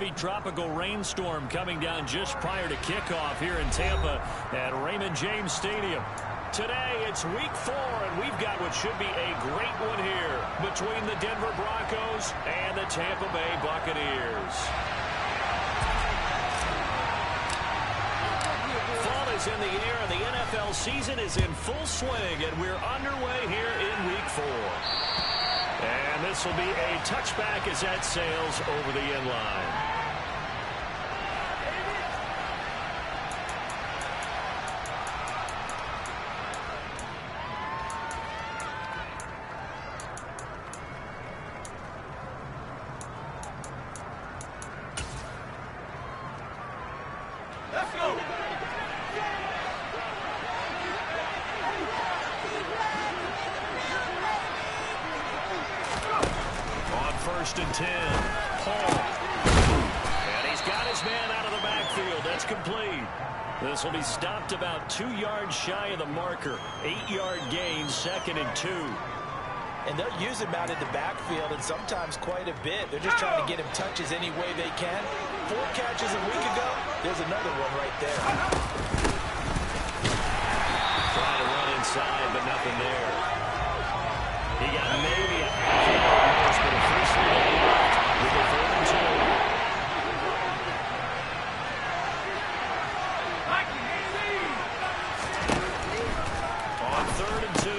heavy tropical rainstorm coming down just prior to kickoff here in Tampa at Raymond James Stadium. Today, it's week 4, and we've got what should be a great one here between the Denver Broncos and the Tampa Bay Buccaneers. Fall is in the air, and the NFL season is in full swing, and we're underway here in week 4. And this will be a touchback as that sails over the end line. Let's go! First and 10. Paul. And he's got his man out of the backfield. That's complete. This will be stopped about 2 yards shy of the marker. 8-yard gain, 2nd and 2. And they'll use him out in the backfield, and sometimes quite a bit. They're just trying to get him touches any way they can. 4 catches a week ago. There's another one right there. Trying to run inside, but nothing there. He got maybe a half a yard more, but officially with a 4th and 2. On 3rd and 2.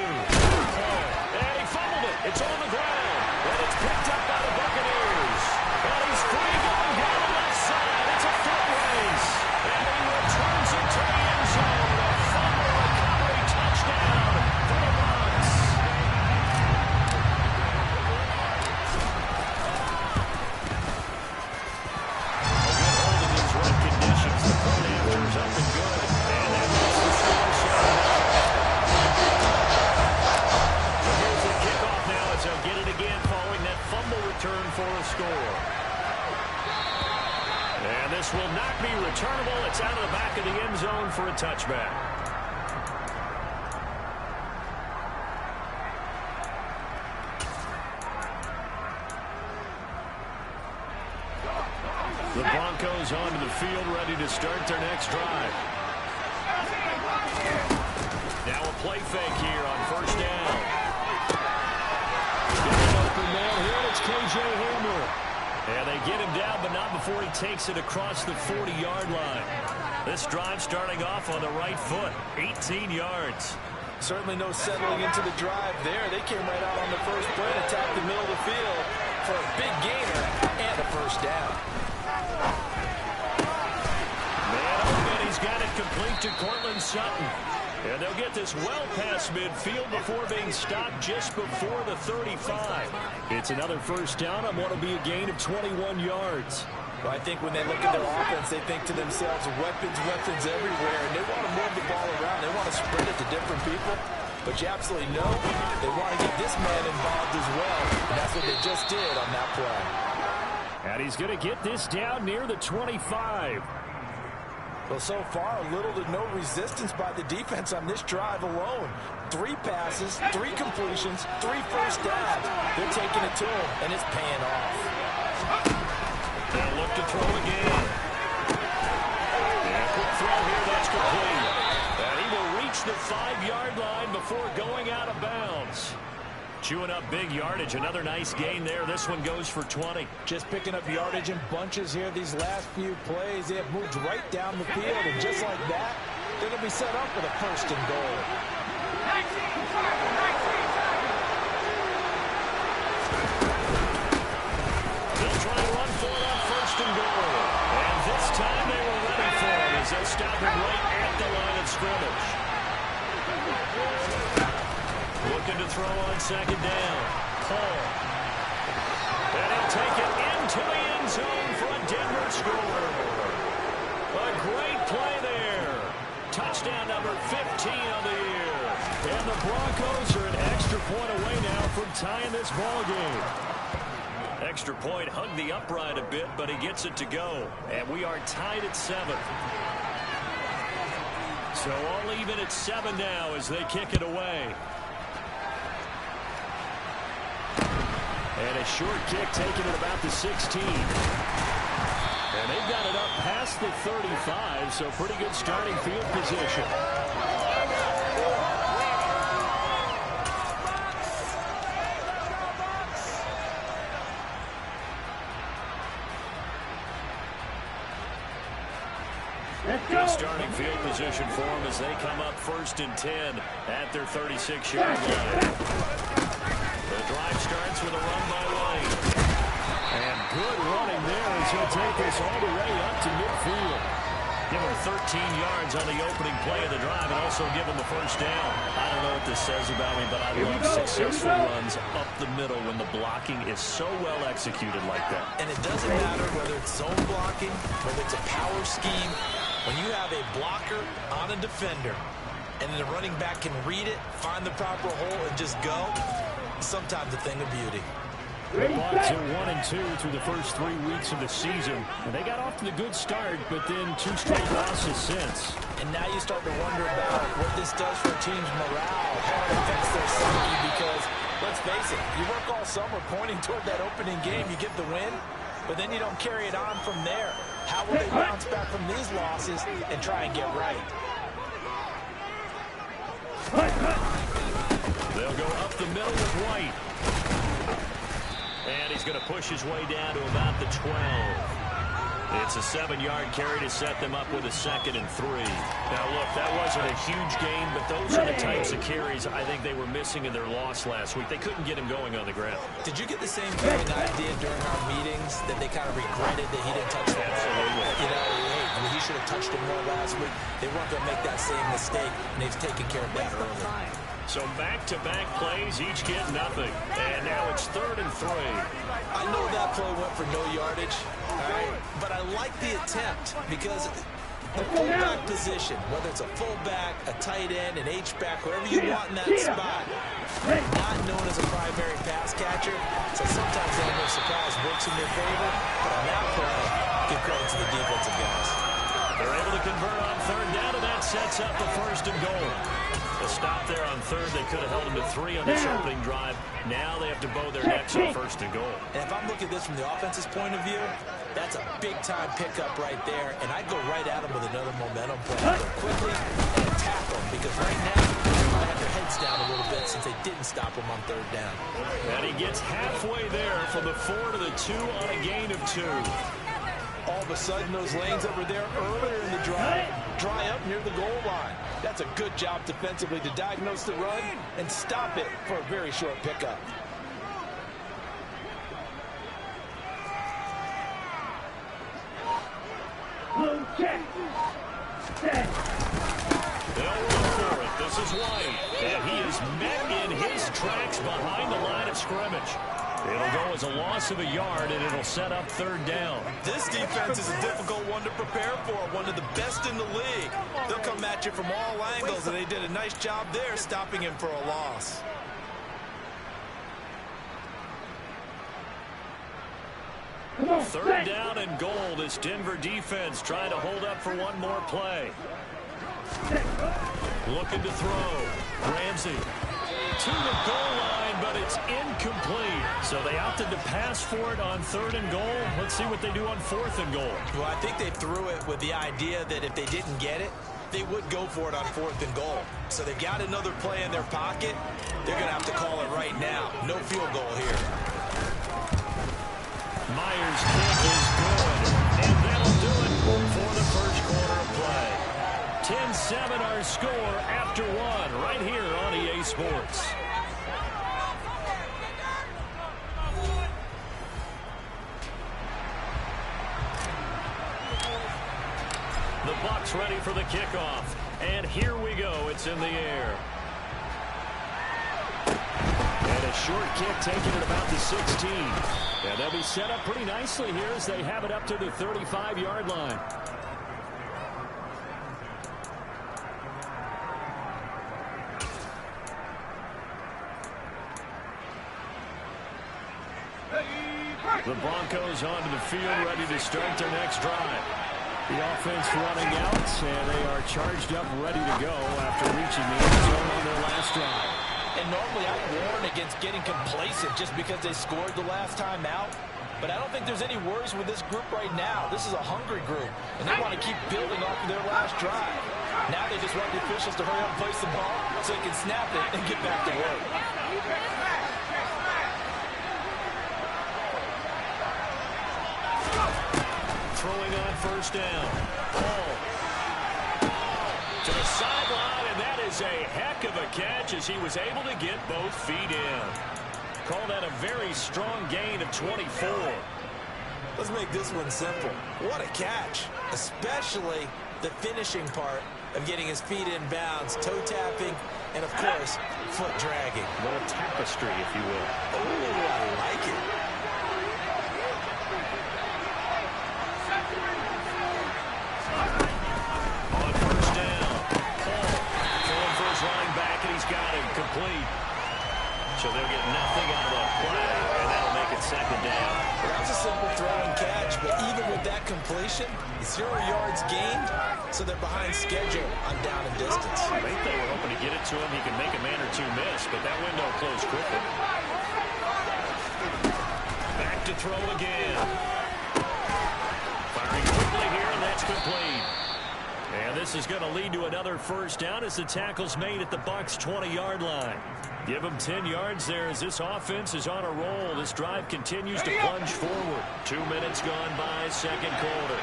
And he fumbled it. It's on the ground. And it's picked up by the Buccaneers. And he's free going down the left side. It's a foot race. And he returns it to the end zone. A fumble recovery touchdown for the Bucs. For a score. And this will not be returnable. It's out of the back of the end zone for a touchback. The Broncos onto the field, ready to start their next drive. Now a play fake here on 1st down. It's K.J. Hamler. And they get him down, but not before he takes it across the 40-yard line. This drive starting off on the right foot, 18 yards. Certainly no settling into the drive there. They came right out on the first play and attacked the middle of the field for a big gainer and a 1st down. Man, oh, and he's got it complete to Courtland Sutton. And they'll get this well past midfield before being stopped just before the 35. It's another 1st down on what will be a gain of 21 yards. Well, I think when they look at their offense, they think to themselves, weapons everywhere. And they want to move the ball around. They want to spread it to different people. But you absolutely know they want to get this man involved as well. And that's what they just did on that play. And he's going to get this down near the 25. Well, so far, little to no resistance by the defense on this drive alone. 3 passes, 3 completions, 3 1st downs. They're taking it to him, and it's paying off. They'll look to throw again. And a quick throw here, that's complete. And he will reach the 5-yard line before going out of bounds. Chewing up big yardage. Another nice gain there. This one goes for 20. Just picking up yardage in bunches here these last few plays. They have moved right down the field, and just like that, they're going to be set up with a 1st and goal. They'll try and run for it on 1st and goal. And this time they were ready for it as they stop him right at the line of scrimmage. Looking to throw on 2nd down. Paul. And he'll take it into the end zone for a Denver score. A great play there. Touchdown number 15 of the year. And the Broncos are an extra point away now from tying this ball game. Extra point hugged the upright a bit, but he gets it to go. And we are tied at 7. So all even at 7 now as they kick it away. And a short kick taken at about the 16. past the 35, so pretty good starting field position. Good starting field position for them as they come up 1st and 10 at their 36-yard line. The drive starts with a run by Lane. And good running there as he'll take us all the way up to midfield. Give him 13 yards on the opening play of the drive and also give him a first down. I don't know what this says about me, but I love successful runs up the middle when the blocking is so well executed like that. And it doesn't matter whether it's zone blocking, whether it's a power scheme. When you have a blocker on a defender and then the running back can read it, find the proper hole, and just go, sometimes a thing of beauty. The Bucs are 1-2 through the first 3 weeks of the season. And they got off to the good start, but then 2 straight losses since. And now you start to wonder about what this does for a team's morale, how it affects their psyche, because, let's face it, you work all summer pointing toward that opening game, you get the win, but then you don't carry it on from there. How will they bounce back from these losses and try and get right? They'll go up the middle with White. And he's going to push his way down to about the 12. It's a 7-yard carry to set them up with a 2nd and 3. Now, look, that wasn't a huge gain, but those are the types of carries I think they were missing in their loss last week. They couldn't get him going on the ground. Did you get the same feeling I did during our meetings, that they kind of regretted that he didn't touch the ball? Absolutely. You know, he should have touched it more last week. They weren't going to make that same mistake, and they've taken care of that early. So back-to-back plays, each get nothing. And now it's 3rd and 3. I know that play went for no yardage, all right? But I like the attempt because the fullback position, whether it's a fullback, a tight end, an H-back, whatever you want in that spot, not known as a primary pass catcher. So sometimes that no surprise works in their favor. But on that play, give credit to the defensive guys. They're able to convert on 3rd down, and that sets up the 1st and goal. A stop there on 3rd. They could have held them to 3 on this opening drive. Now they have to bow their necks on 1st and goal. And if I'm looking at this from the offense's point of view, that's a big-time pickup right there. And I'd go right at them with another momentum play. Go quickly and attack them, because right now they might have their heads down a little bit since they didn't stop them on 3rd down. And he gets halfway there from the 4 to the 2 on a gain of 2. All of a sudden, those lanes over there earlier in the drive dry up near the goal line. That's a good job defensively to diagnose the run and stop it for a very short pickup. They'll run for it. This is White. And he is met in his tracks behind the line of scrimmage. It'll go as a loss of a yard, and it'll set up 3rd down. This defense is a difficult one to prepare for, one of the best in the league. They'll come at you from all angles, and they did a nice job there stopping him for a loss. Third down and goal. This Denver defense trying to hold up for one more play. Looking to throw. Ramsey to the goal line, but it's incomplete. So they opted to pass for it on 3rd and goal. Let's see what they do on 4th and goal. Well, I think they threw it with the idea that if they didn't get it, they would go for it on 4th and goal. So they've got another play in their pocket. They're going to have to call it right now. No field goal here. Myers' kick is good, and that'll do it for the first quarter of play. 10-7 our score after one right here on EA Sports. The Bucs ready for the kickoff, and here we go. It's in the air. And a short kick taken at about the 16. And they'll be set up pretty nicely here as they have it up to the 35-yard line. The Broncos onto the field, ready to start their next drive. The offense running out, and they are charged up, ready to go after reaching the end zone on their last drive. And normally I warn against getting complacent just because they scored the last time out. But I don't think there's any worries with this group right now. This is a hungry group, and they want to keep building off of their last drive. Now they just want the officials to hurry up and place the ball so they can snap it and get back to work. Throwing on first down. Paul to the sideline, and that is a heck of a catch as he was able to get both feet in. Call that a very strong gain of 24. Let's make this one simple. What a catch, especially the finishing part of getting his feet in bounds, toe tapping, and of course, foot dragging. A little tapestry, if you will. Oh, I like it. On first down, Paul throwing for his line back, and he's got him complete. So they'll get nothing out of that play, and that'll make it second down. Well, that was a simple throw and catch, but even with that completion, 0 yards gained, so they're behind schedule on down and distance. I think they were hoping to get it to him. He could make a man or two miss, but that window closed quickly. Back to throw again. Firing quickly here, and that's complete. And this is going to lead to another first down as the tackle's made at the Bucs' 20-yard line. Give them 10 yards there as this offense is on a roll. This drive continues to plunge forward. 2 minutes gone by, second quarter.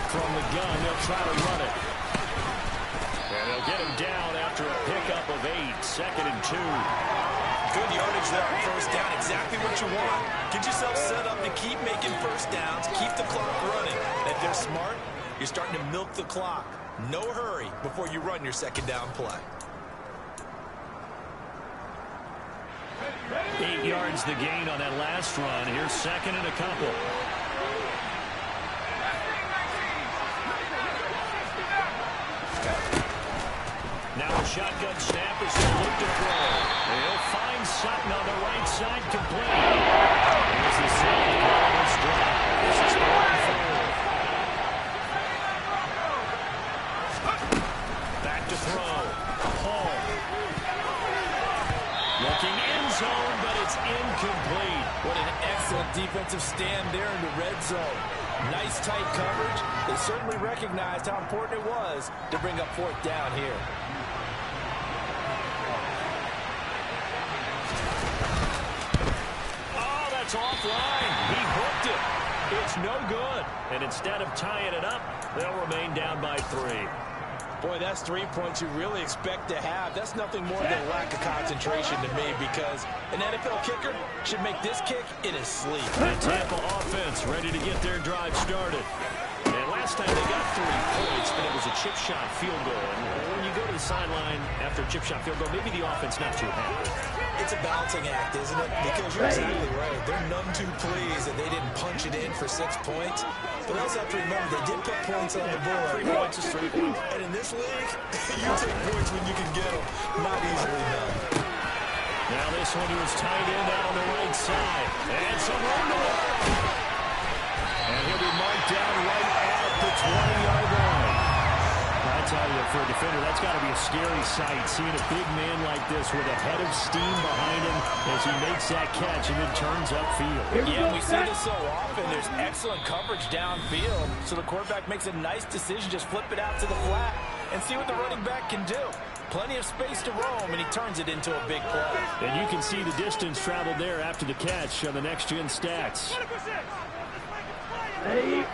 From the gun, they'll try to run it. And they'll get him down after a pickup of 8, second and 2. Good yardage there on first down, exactly what you want. Get yourself set up to keep making first downs, keep the clock running. And if they're smart, you're starting to milk the clock. No hurry before you run your second down play. 8 yards the gain on that last run. Here's second and a couple. Now a shotgun snap is to look to throw. And he'll find Sutton on the right side complete. Here's the second call of this drive. This is 4. Back to throw. Paul. Looking end zone, but it's incomplete. What an excellent defensive stand there in the red zone. Nice tight coverage. They certainly recognized how important it was to bring up fourth down here. Oh, that's offline. He hooked it. It's no good. And instead of tying it up, they'll remain down by 3. Boy, that's 3 points you really expect to have. That's nothing more than a lack of concentration to me because an NFL kicker should make this kick in his sleep. The Tampa offense ready to get their drive started. And last time they got 3 points, but it was a chip shot field goal. And when you go to the sideline after a chip shot field goal, maybe the offense not too happy. It's a balancing act, isn't it? Because you're exactly right. They're none too pleased that they didn't punch it in for 6 points. But also have to remember, they did put points on the board. 3 points is 3 points. And in this league, you take points when you can get them. Not easily done. Now this one was tight end out on the right side. And some room to work. And he'll be marked down right at the 20-yard line. I tell you, for a defender, that's got to be a scary sight, seeing a big man like this with a head of steam behind him as he makes that catch and then turns upfield. Yeah, we see this so often. There's excellent coverage downfield, so the quarterback makes a nice decision, just flip it out to the flat and see what the running back can do. Plenty of space to roam, and he turns it into a big play. And you can see the distance traveled there after the catch on the next-gen stats. Ready.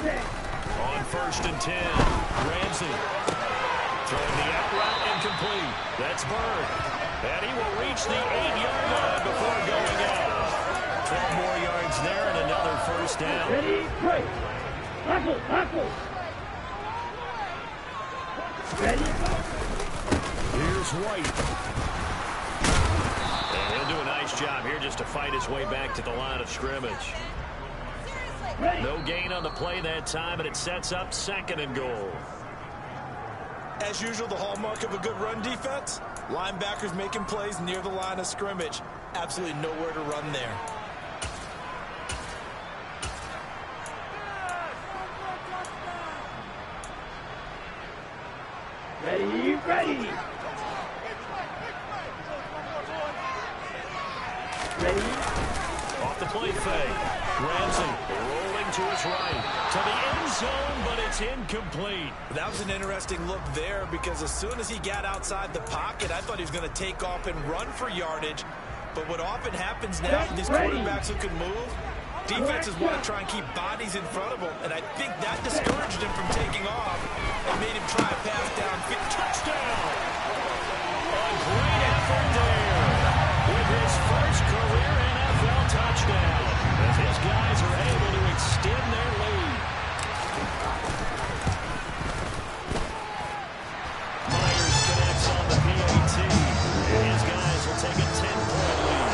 On first and 10, Ramsey throwing the out route incomplete. That's Bird. And he will reach the 8-yard line before going out. 12 more yards there and another first down. Ready, break. Tackle. Ready. Here's White. And he'll do a nice job here just to fight his way back to the line of scrimmage. No gain on the play that time, and it sets up second and goal. As usual, the hallmark of a good run defense, linebackers making plays near the line of scrimmage. Absolutely nowhere to run there. ready. Ready. Off the play fake. Ramsey rolling to his right. To the end zone, but it's incomplete. That was an interesting look there because as soon as he got outside the pocket, I thought he was going to take off and run for yardage. But what often happens now with these quarterbacks who can move, defenses want to try and keep bodies in front of them. And I think that discouraged him from taking off and made him try a pass down. Touchdown! A great effort there with his first career NFL touchdown as his guys are able to extend their lead. Myers connects on the PAT, and his guys will take a 10-point lead.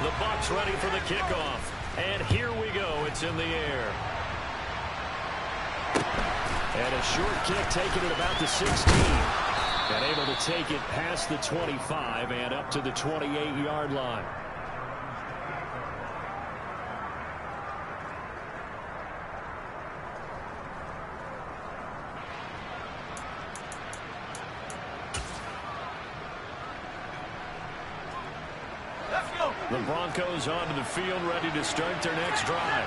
The Bucs ready for the kickoff. And here we go. It's in the air. And a short kick taken at about the 16. And able to take it past the 25 and up to the 28-yard line. The Broncos onto the field, ready to start their next drive.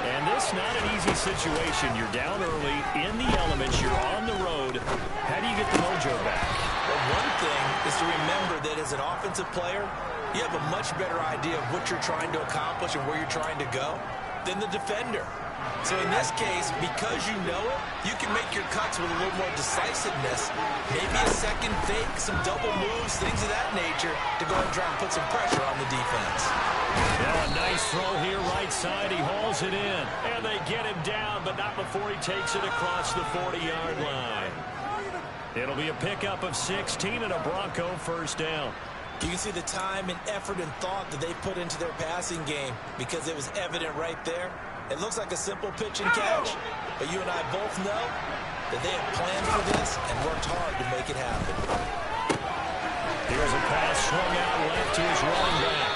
And this not an easy situation. You're down early, in the elements, you're on the road. How do you get the mojo back? Well, one thing is to remember that as an offensive player, you have a much better idea of what you're trying to accomplish and where you're trying to go than the defender. So in this case, because you know it, you can make your cuts with a little more decisiveness. Maybe a second fake, some double moves, things of that nature to go ahead and try and put some pressure on the defense. Now a nice throw here, right side. He hauls it in. And they get him down, but not before he takes it across the 40-yard line. It'll be a pickup of 16 and a Bronco first down. You can see the time and effort and thought that they put into their passing game because it was evident right there. It looks like a simple pitch and catch, but you and I both know that they have planned for this and worked hard to make it happen. Here's a pass swung out left to his running back.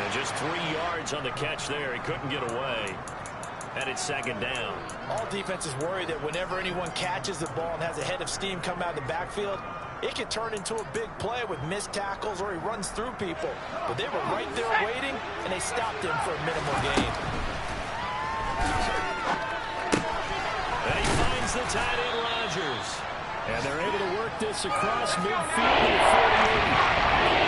And just 3 yards on the catch there. He couldn't get away. And it's second down. All defenses worry that whenever anyone catches the ball and has a head of steam come out of the backfield, it can turn into a big play with missed tackles or he runs through people. But they were right there waiting, and they stopped him for a minimal gain. And he finds the tight end, Rodgers. And they're able to work this across midfield at 48.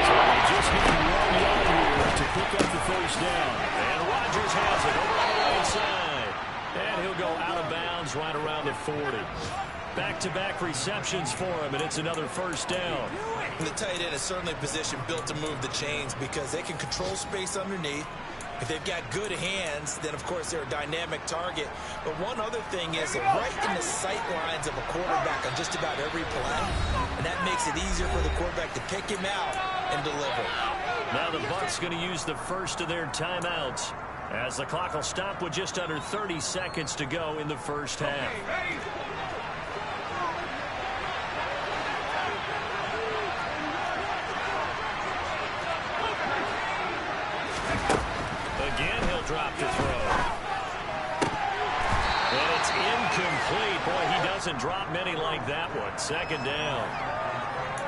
So they just need 1 yard here to pick up the first down. And Rodgers has it over on the right side. And he'll go out of bounds right around the 40. Back-to-back receptions for him, and it's another first down. And the tight end is certainly a position built to move the chains because they can control space underneath. If they've got good hands, then, of course, they're a dynamic target. But one other thing is they're right in the sight lines of a quarterback on just about every play. And that makes it easier for the quarterback to pick him out and deliver. Now the Bucs going to use the first of their timeouts as the clock will stop with just under 30 seconds to go in the first half. Again, he'll drop to throw. And it's incomplete. Boy, he doesn't drop many like that one. Second down.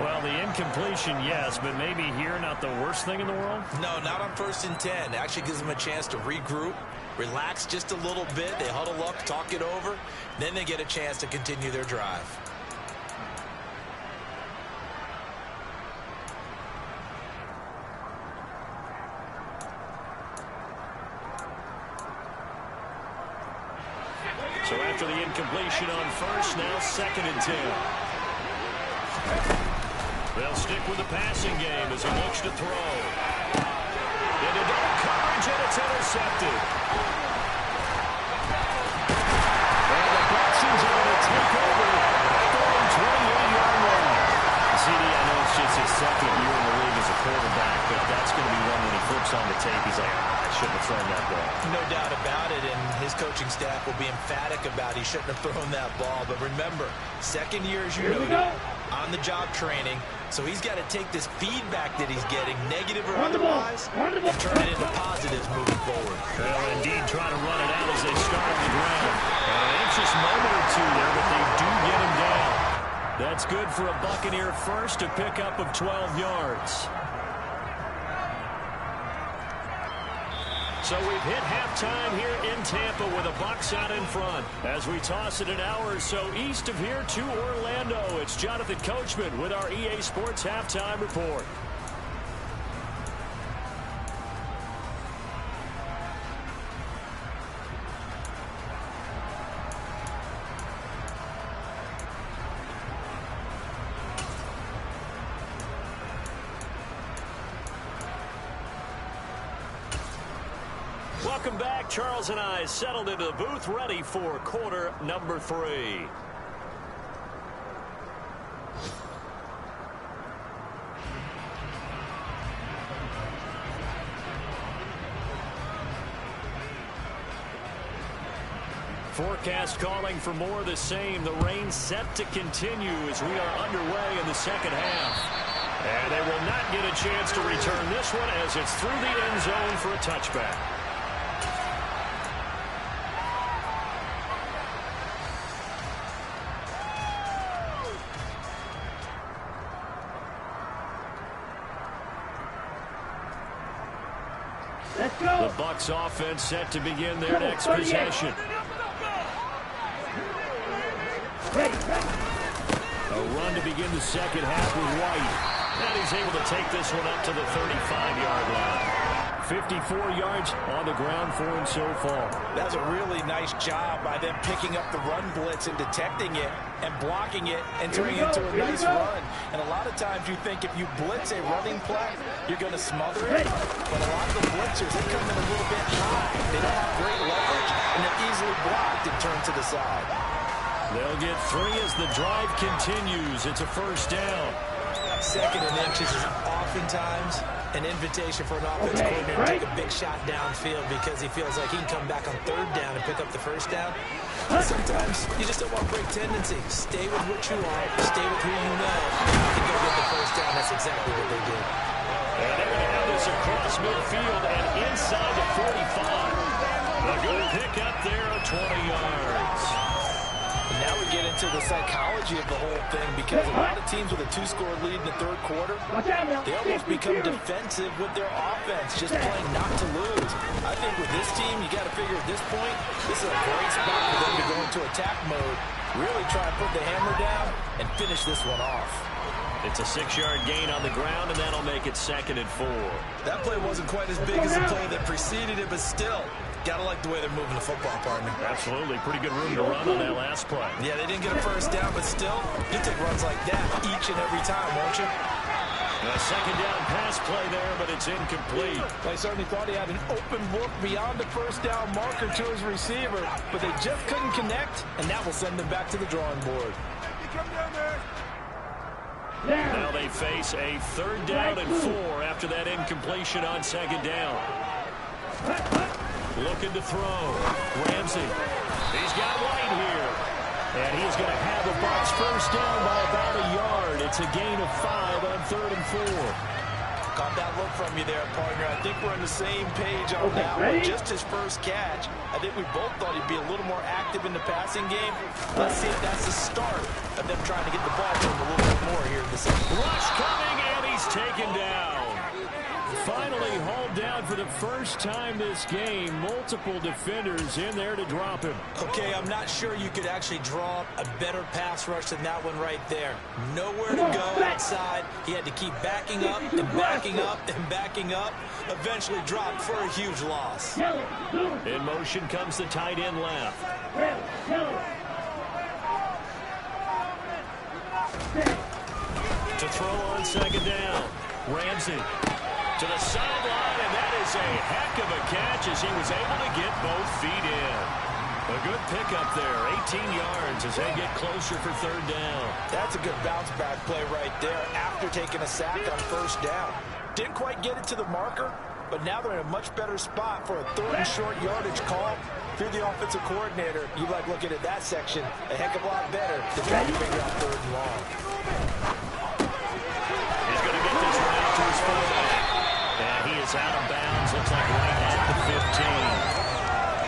Well, the incompletion, yes, but maybe here not the worst thing in the world? No, not on 1st and 10. It actually gives them a chance to regroup, relax just a little bit. They huddle up, talk it over. Then they get a chance to continue their drive. So after the incompletion on first, now 2nd and 10. They'll stick with the passing game as he looks to throw. Into double coverage, and it's intercepted. And the Texans are going to take over at their own 28-yard line. CD, I know it's just his 2nd year in the league as a quarterback, but that's going to be one when he flips on the tape. He's like, I shouldn't have return that ball. No doubt about it, and his coaching staff will be emphatic about he shouldn't have thrown that ball. But remember, second year, as you know, on-the-job training, so he's got to take this feedback that he's getting, negative or otherwise, and turn it into positives moving forward. They'll indeed try to run it out as they start on the ground. An anxious moment or two there, but they do get him down. That's good for a Buccaneer first, a pickup of 12 yards. So we've hit halftime here in Tampa with the Bucs out in front. As we toss it an hour or so east of here to Orlando, it's Jonathan Coachman with our EA Sports Halftime Report. Welcome back. Charles and I settled into the booth, ready for quarter number 3. Forecast calling for more of the same. The rain set to continue as we are underway in the second half. And they will not get a chance to return this one as it's through the end zone for a touchback. Let's go. The Bucs offense set to begin their next possession. A run to begin the second half with White. And he's able to take this one up to the 35-yard line. 54 yards on the ground for him so far. That's a really nice job by them picking up the run blitz and detecting it and blocking it and turning it into a nice run. And a lot of times you think if you blitz a running play, you're going to smother it. But a lot of the blitzers, they come in a little bit high. They don't have great leverage, and they're easily blocked and turned to the side. They'll get 3 as the drive continues. It's a first down. Second and inches is oftentimes an invitation for an offense coordinator to take a big shot downfield because he feels like he can come back on third down and pick up the first down. But sometimes you just don't want break tendency. Stay with what you are. Stay with who you know. You can go get the first down. That's exactly what they did. And they're going to have this across midfield and inside the 45. A good pickup there of 20 yards. And now we get into the psychology of the whole thing because a lot of teams with a 2-score lead in the third quarter, they almost become defensive with their offense, just playing not to lose. I think with this team, you got to figure at this point, this is a great spot for them to go into attack mode, really try to put the hammer down and finish this one off. It's a 6-yard gain on the ground, and that'll make it 2nd and 4. That play wasn't quite as big as the play that preceded it, but still, gotta like the way they're moving the football, partner. Absolutely. Pretty good room to run on that last play. Yeah, they didn't get a first down, but still, you take runs like that each and every time, won't you? A second down pass play there, but it's incomplete. They certainly thought he had an open look beyond the first down marker to his receiver, but they just couldn't connect, and that will send them back to the drawing board. Now they face a 3rd down and 4 after that incompletion on 2nd down. Looking to throw. Ramsey. He's got White here. And he's going to have the Bucs first down by about a yard. It's a gain of 5 on 3rd and 4. Caught that look from you there, partner. I think we're on the same page on that one. Just his first catch. I think we both thought he'd be a little more active in the passing game. Let's see if that's the start of them trying to get the ball to him a little bit more here in the second. Rush coming, and he's taken down. Finally hauled down for the first time this game. Multiple defenders in there to drop him. Okay, I'm not sure you could actually draw a better pass rush than that one right there. Nowhere to go outside. He had to keep backing up and backing up and backing up. Eventually dropped for a huge loss. In motion comes the tight end left. To throw on 2nd down. Ramsey. To the sideline, and that is a heck of a catch as he was able to get both feet in. A good pickup there, 18 yards as they get closer for 3rd down. That's a good bounce-back play right there after taking a sack on 1st down. Didn't quite get it to the marker, but now they're in a much better spot for a third and short yardage call. If you're the offensive coordinator, you like looking at that section a heck of a lot better than trying to figure out third and long. He's going to get this one out to his fullback. And he is out of bounds. Looks like right at the 15.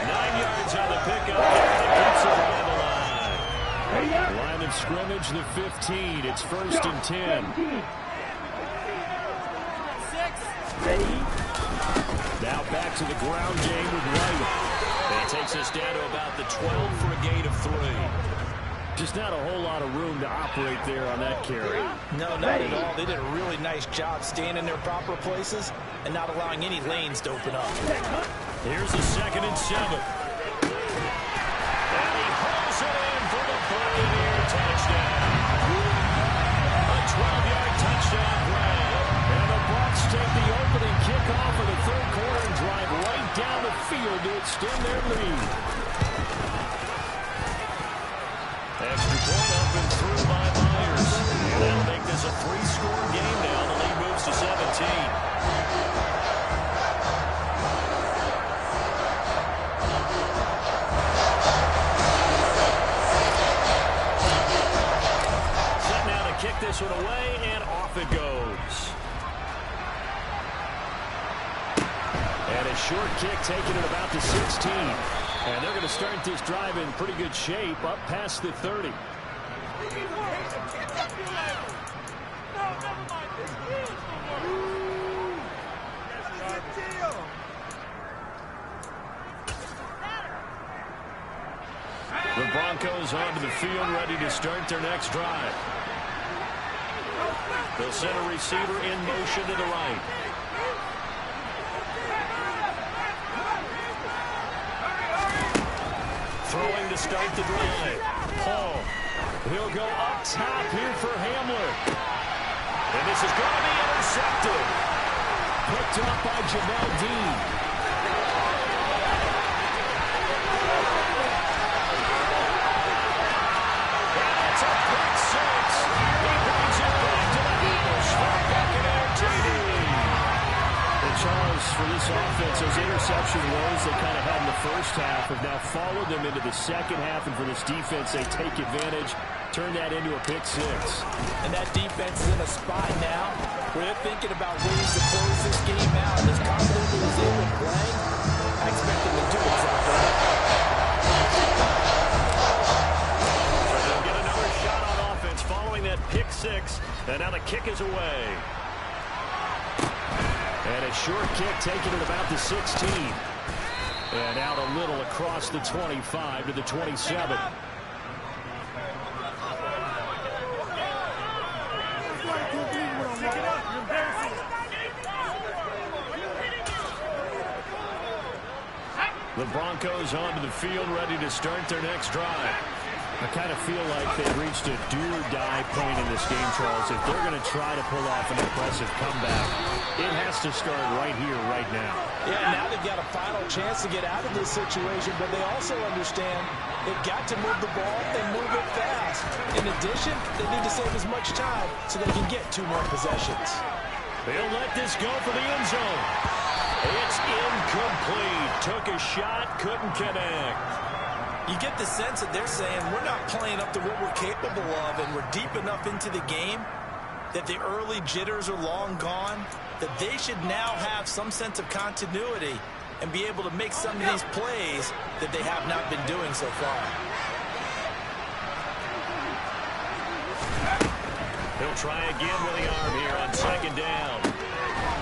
9 yards on the pickup. That keeps it on the line. Line of scrimmage, the 15. It's 1st and 10. Now back to the ground game with White. And it takes us down to about the 12 for a gain of 3. Just not a whole lot of room to operate there on that carry. No, not at all. They did a really nice job staying in their proper places and not allowing any lanes to open up. Here's a 2nd and 7. And he hauls it in for the Buccaneer touchdown. A 12-yard touchdown grab. And the Bucs take the opening kickoff of the third quarter and drive right down the field to extend their lead. Extra point up and through by Myers. And that'll make this a 3-score game now. The lead moves to 17. Kick this one away, and off it goes. And a short kick taken at about the 16. And they're going to start this drive in pretty good shape, up past the 30. The Broncos onto the field, ready to start their next drive. They'll send a receiver in motion to the right. Throwing to start the drive. Paul. He'll go up top here for Hamler. And this is going to be intercepted. Picked up by Jamel Dean. Charles, for this offense, those interception woes they kind of had in the first half have now followed them into the second half, and for this defense, they take advantage, turn that into a pick 6. And that defense is in a spot now where they're thinking about ways to close this game out. And as confident as they've been playing, I expect them to do exactly that. So they'll get another shot on offense following that pick 6, and now the kick is away. And a short kick taken at about the 16. And out a little across the 25 to the 27. The Broncos onto the field, ready to start their next drive. I kind of feel like they've reached a do-or-die point in this game, Charles. If they're going to try to pull off an impressive comeback, it has to start right here, right now. Yeah, now they've got a final chance to get out of this situation, but they also understand they've got to move the ball and move it fast. In addition, they need to save as much time so they can get 2 more possessions. They'll let this go for the end zone. It's incomplete. Took a shot, couldn't connect. You get the sense that they're saying we're not playing up to what we're capable of, and we're deep enough into the game that the early jitters are long gone, that they should now have some sense of continuity and be able to make some of these plays that they have not been doing so far. He'll try again with the arm here on 2nd down.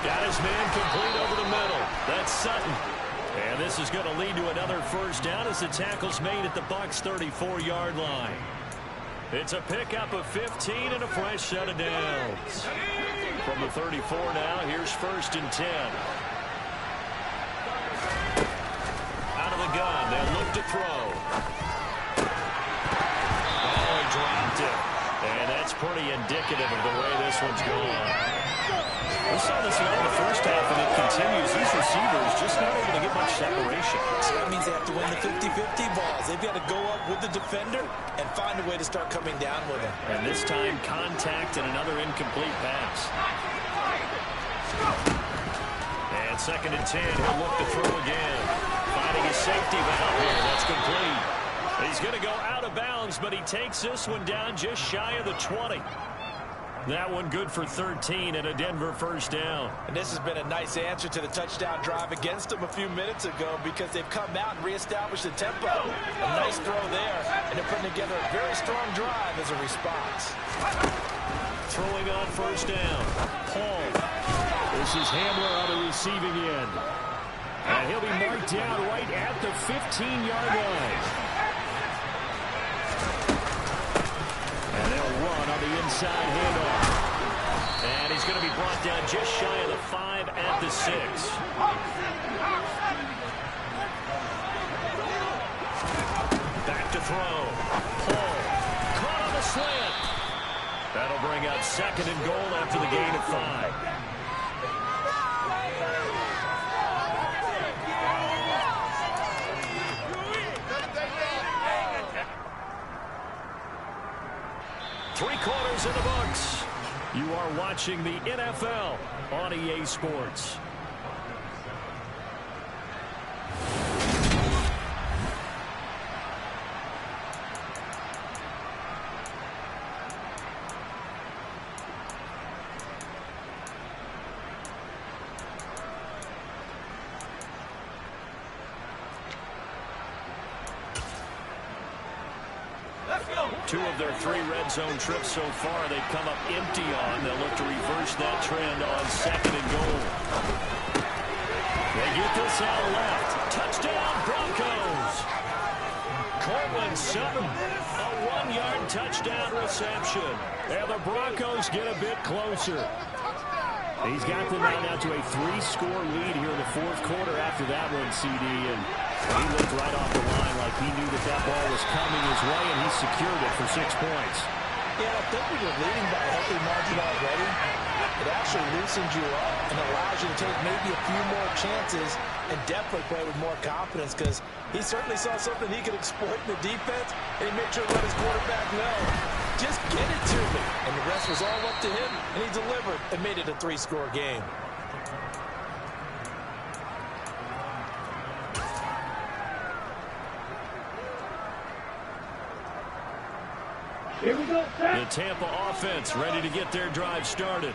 Got his man complete over the middle. That's Sutton. And this is going to lead to another first down as the tackle's made at the Bucs' 34-yard line. It's a pickup of 15 and a fresh set of downs. From the 34 now, here's 1st and 10. Out of the gun, they'll look to throw. Oh, he dropped it. And that's pretty indicative of the way this one's going. We saw this in the first half, and it continues. These receivers just not able to get much separation. So that means they have to win the 50-50 balls. They've got to go up with the defender and find a way to start coming down with him. And this time, contact and another incomplete pass. And And 2nd and 10, he'll look to throw again. Finding his safety valve here. That's complete. He's going to go out of bounds, but he takes this one down just shy of the 20. That one good for 13 and a Denver first down. And this has been a nice answer to the touchdown drive against them a few minutes ago because they've come out and reestablished the tempo. A nice throw there, and they're putting together a very strong drive as a response. Throwing on first down. Paul. This is Hamler on the receiving end. And he'll be marked down right at the 15-yard line. And they'll run on the inside handoff. And he's going to be brought down just shy of the 5 at the 6. Back to throw. Paul. Caught on the slant. That'll bring up 2nd and goal after the gain of 5. Three-quarters in the books. You are watching the NFL on EA Sports. Two of their 3 red zone trips so far, they've come up empty on. They'll look to reverse that trend on 2nd and goal. They get this out left. Touchdown, Broncos. Cortland Sutton, a 1-yard touchdown reception. And the Broncos get a bit closer. He's got them now to a 3-score lead here in the 4th quarter after that one, CD. And he looked right off the line like he knew that ball was coming his way, and he secured it for 6 points. Yeah, I think when you're leading by a healthy margin already, it actually loosens you up and allows you to take maybe a few more chances and definitely play with more confidence because he certainly saw something he could exploit in the defense, and he made sure to let his quarterback know, just get it to me. And the rest was all up to him, and he delivered and made it a 3-score game. Here we go, The Tampa offense ready to get their drive started.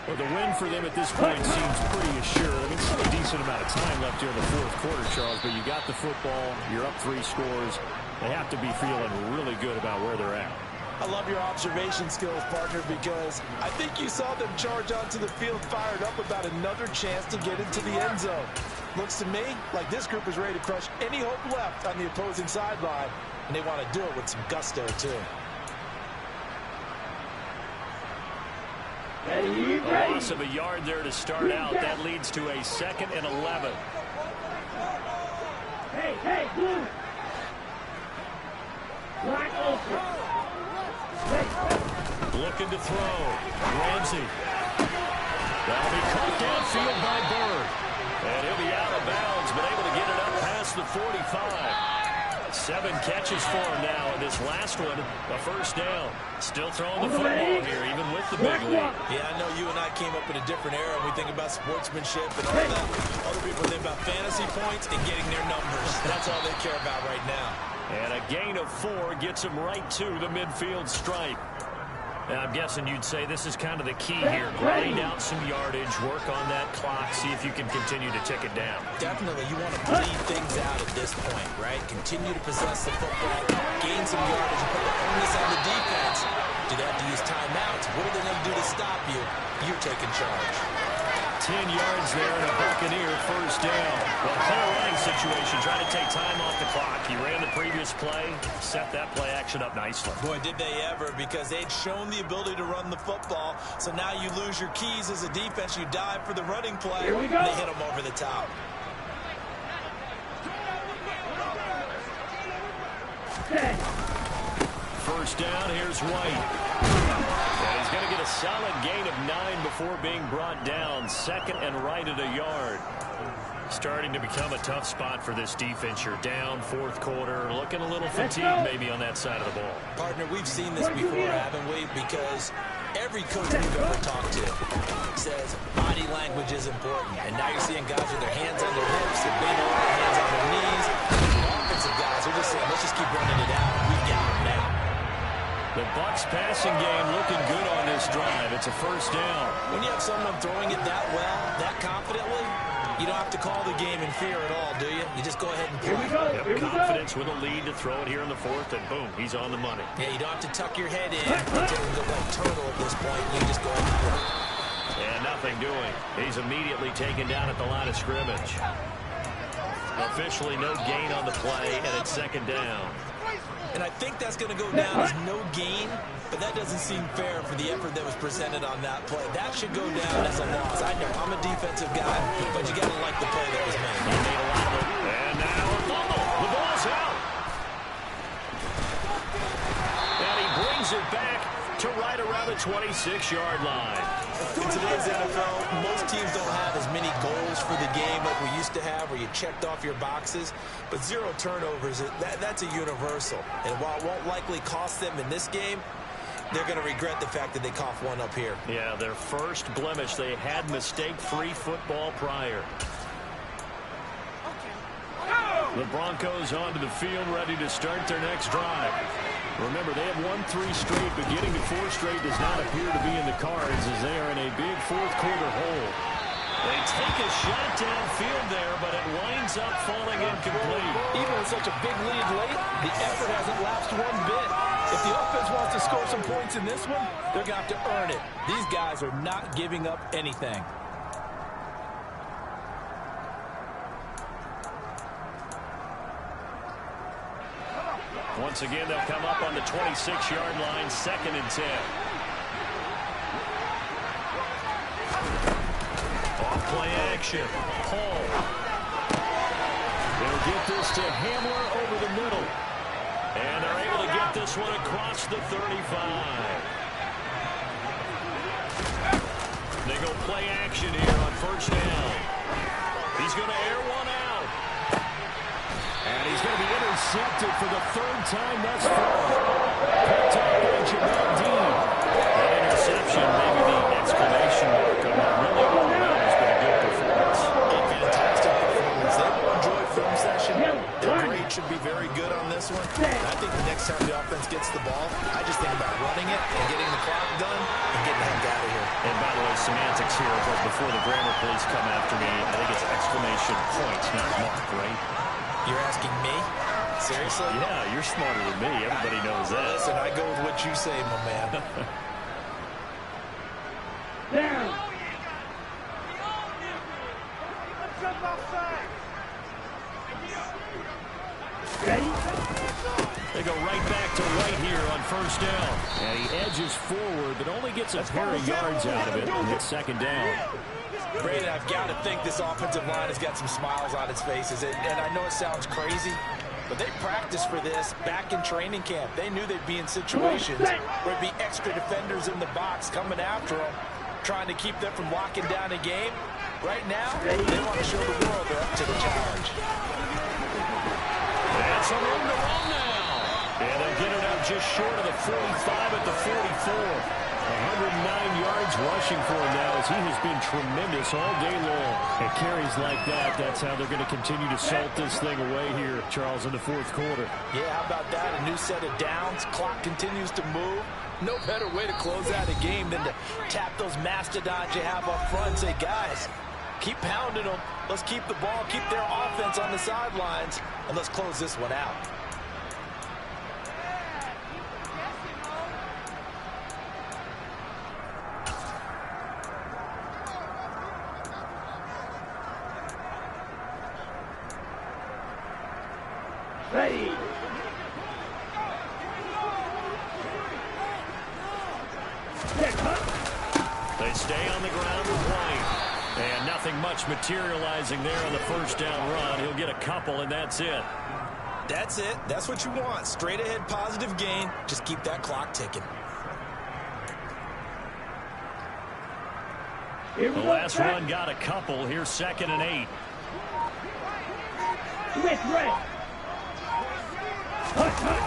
Well, the win for them at this point seems pretty assured. I mean, still a decent amount of time left here in the 4th quarter, Charles, but you got the football, you're up 3 scores. They have to be feeling really good about where they're at. I love your observation skills, partner, because I think you saw them charge onto the field fired up about another chance to get into the end zone. Looks to me like this group is ready to crush any hope left on the opposing sideline, and they want to do it with some gusto, too. A loss of a yard there to start out. That leads to a 2nd and 11. Hey, blue. Black open. Looking to throw. Ramsey. That'll be caught downfield by Bird. And he'll be out of bounds, but able to get it up past the 45. 7 catches for him now, and this last one, a first down. Still throwing the football here, even with the big lead. Yeah, I know you and I came up in a different era. We think about sportsmanship and all that. Other people think about fantasy points and getting their numbers. That's all they care about right now. And a gain of 4 gets him right to the midfield stripe. Now, I'm guessing you'd say this is kind of the key here. Grind out some yardage, work on that clock, see if you can continue to tick it down. Definitely, you want to bleed things out at this point, right? Continue to possess the football, gain some yardage, and put the onus on the defense. Do they have to use timeouts? What are they going to do to stop you? You're taking charge. 10 yards there and a Buccaneer first down. Well, clear running situation, trying to take time off the clock. He ran the previous play, set that play action up nicely. Boy, did they ever, because they'd shown the ability to run the football. So now you lose your keys as a defense. You dive for the running play. Here we go. And they hit them over the top. First down, here's White. And he's going to get a solid gain of 9 before being brought down. 2nd and right at a yard. Starting to become a tough spot for this defense. You're down fourth quarter, looking a little fatigued maybe on that side of the ball. Partner, we've seen this before, haven't we? Because every coach we've ever talked to says body language is important. And now you're seeing guys with their hands on their hips, they're being over their hands on their knees. The offensive guys are just saying, let's just keep running it out. We've got them now. The Bucs passing game looking good on this drive. It's a first down. When you have someone throwing it that well, that confidently, you don't have to call the game in fear at all, do you? You just go ahead and play. Confidence with a lead to throw it here in the fourth, and boom, he's on the money. Yeah, you don't have to tuck your head in until you go like turtle at this point. You just go ahead and play. And nothing doing. He's immediately taken down at the line of scrimmage. Officially no gain on the play, and it's second down. And I think that's going to go down as no gain, but that doesn't seem fair for the effort that was presented on that play. That should go down as a loss. I know I'm a defensive guy, but you got to like the play that was made. He made a lot of them. And now a fumble. The ball's out. And he brings it back to right around the 26-yard line. In today's NFL, most teams don't have as many goals for the game like we used to have, where you checked off your boxes. But 0 turnovers, that's a universal. And while it won't likely cost them in this game, they're going to regret the fact that they coughed one up here. Yeah, their first blemish. They had mistake-free football prior. The Broncos onto the field, ready to start their next drive. Remember, they have won 3 straight, but getting to 4 straight does not appear to be in the cards as they are in a big fourth quarter hole. They take a shot downfield there, but it winds up falling incomplete. Even with such a big lead late, the effort hasn't lapsed one bit. If the offense wants to score some points in this one, they're going to have to earn it. These guys are not giving up anything. Once again, they'll come up on the 26-yard line, second and 10. Off-play action. Paul. They'll get this to Hamler over the middle. And they're able to get this one across the 35. They go play action here on first down. He's going to air one out. And he's going to be intercepted for the 3rd time thus far. Picked up by Jamel Dean. That interception, maybe the exclamation mark on that really all around has been a good performance. A fantastic performance. They will enjoy film session. Their grade should be very good on this one. And I think the next time the offense gets the ball, I just think about running it and getting the clock done and getting the heck out of here. And by the way, semantics here, but before the grammar police come after me, I think it's exclamation point, not mark, right? You're asking me? Seriously? Yeah, you're smarter than me. Everybody knows that. Listen, I go with what you say, my man. Down. Ready? They go right back to right here on first down. And he edges forward, but only gets a pair of yards out of it. And it's second down. Brandon, I've got to think this offensive line has got some smiles on its faces. And I know it sounds crazy, but they practiced for this back in training camp. They knew they'd be in situations where there'd be extra defenders in the box coming after them, trying to keep them from locking down a game. Right now, they want to show the world they're up to the challenge. And some room to run now. And they'll get it up just short of the 45 at the 44. 109 yards rushing for him now as he has been tremendous all day long. And carries like that, that's how they're going to continue to salt this thing away here, Charles, in the fourth quarter. Yeah, how about that? A new set of downs. Clock continues to move. No better way to close out a game than to tap those mastodons you have up front and say, guys, keep pounding them. Let's keep the ball, keep their offense on the sidelines, and let's close this one out. Ready. They stay on the ground and play. And nothing much materializing there on the first down run. He'll get a couple, and that's it. That's it. That's what you want. Straight ahead positive gain. Just keep that clock ticking. The last run got a couple. Here's 2nd and 8. Switch right. Hut, hut.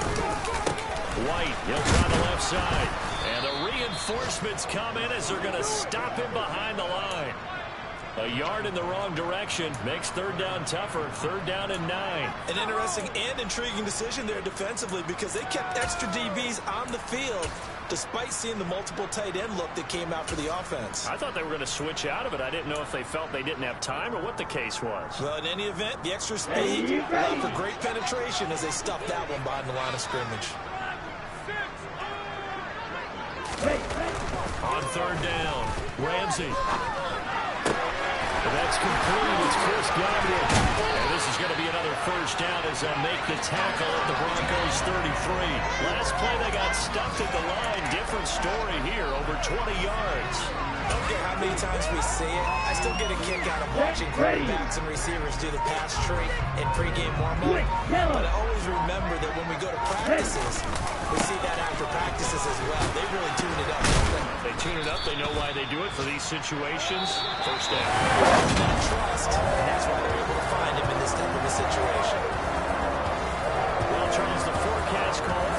White, he'll try the left side. And the reinforcements come in as they're going to stop him behind the line. A yard in the wrong direction makes third down tougher. Third down and 9. An interesting and intriguing decision there defensively because they kept extra DBs on the field despite seeing the multiple tight end look that came out for the offense. I thought they were going to switch out of it. I didn't know if they felt they didn't have time or what the case was. Well, in any event, the extra speed allowed for great penetration as they stuffed that one behind the line of scrimmage. On third down, Ramsey. That's complete. It's Chris Godwin. And this is going to be another first down as they'll make the tackle at the Broncos 33. Last play they got stuffed at the line. Different story here, over 20 yards. I don't care how many times we see it. I still get a kick out of watching quarterbacks and receivers do the pass tree in pregame warm-up. But I always remember that when we go to practices, we see that after practices as well. They really tune it up, don't they? They tune it up. They know why they do it for these situations. First down. That trust, and that's why they're able to find him in this type of a situation. Well, Charles, the forecast called